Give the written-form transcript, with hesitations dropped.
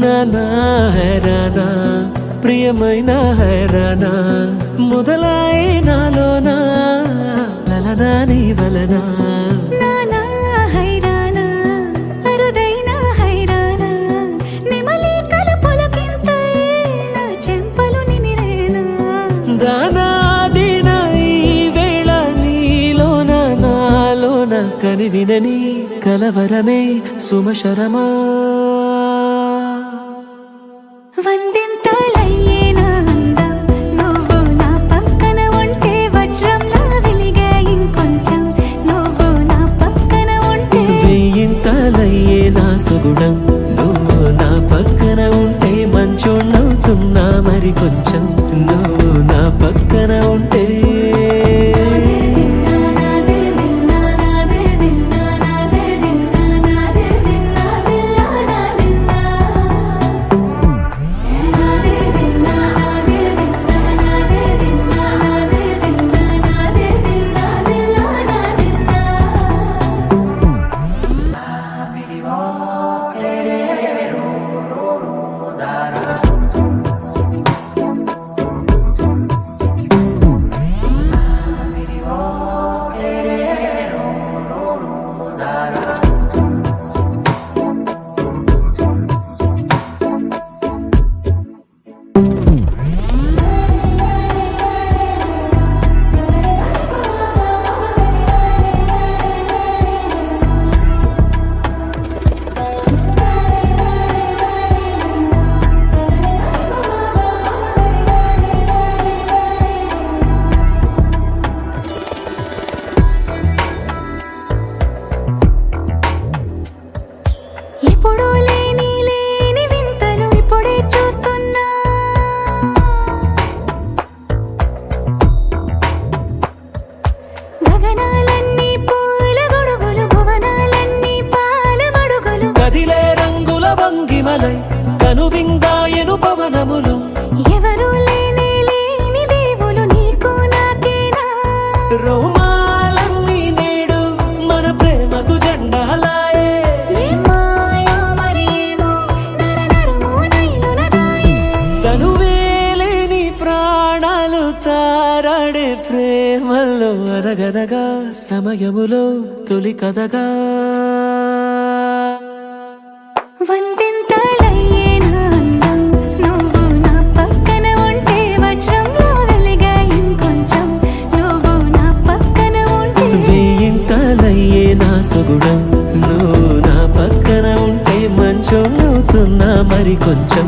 నానా హైరానా ప్రియమైన హైరానా మొదలాయి నాలోనా లలనా నీ వలనా నానా హైరానా అరుదైన హైరానా నెమలి కలుపులకింతై నా చెంపలు నిమిరేనా దానా దీనా ఈ వేళ నీలోన నాలోన కనివినని కలవరమే సుమశరమా వందింతలయ్యేనా అందం నువ్వు నా పక్కన ఉంటే వజ్రంలా వెలిగే ఇంకొంచెం నువ్వు నా పక్కన ఉంటే వెయ్యింతలయ్యే నా సుగుణం నువ్వు నా పక్కన ఉంటే మంచోళ్ళవుతున్నా మరి కొంచెం నువ్వు నా పక్కన ఉంటే ఎప్పుడూ లేని వింతలు ఇప్పుడే చూస్తున్నా గగనాలన్నీ పూల గొడుగులు భువనాలన్నీ పాల మడుగులు కదిలే రంగుల భంగిమలై కనువిందాయను పవనములు ఎవరూ లేని దేవులు నీకు నాకేనా రోమాలన్నీ నేడు మన ప్రేమకు జెండాలాయే తనువేలేని ప్రాణాలు తారాడే ప్రేమల్లో అరగనగా సమయములో తొలి కథగా వందింతలయ్యేనా అందం నువ్వు నా పక్కన ఉంటే వజ్రంలా వెలిగే ఇంకొంచెం నువ్వు నా పక్కన ఉంటే వెయ్యింతలయ్యే నా సుగుణం నువ్వు నా పక్కన ఉంటే మంచోళ్ళవుతున్నా మరి కొంచెం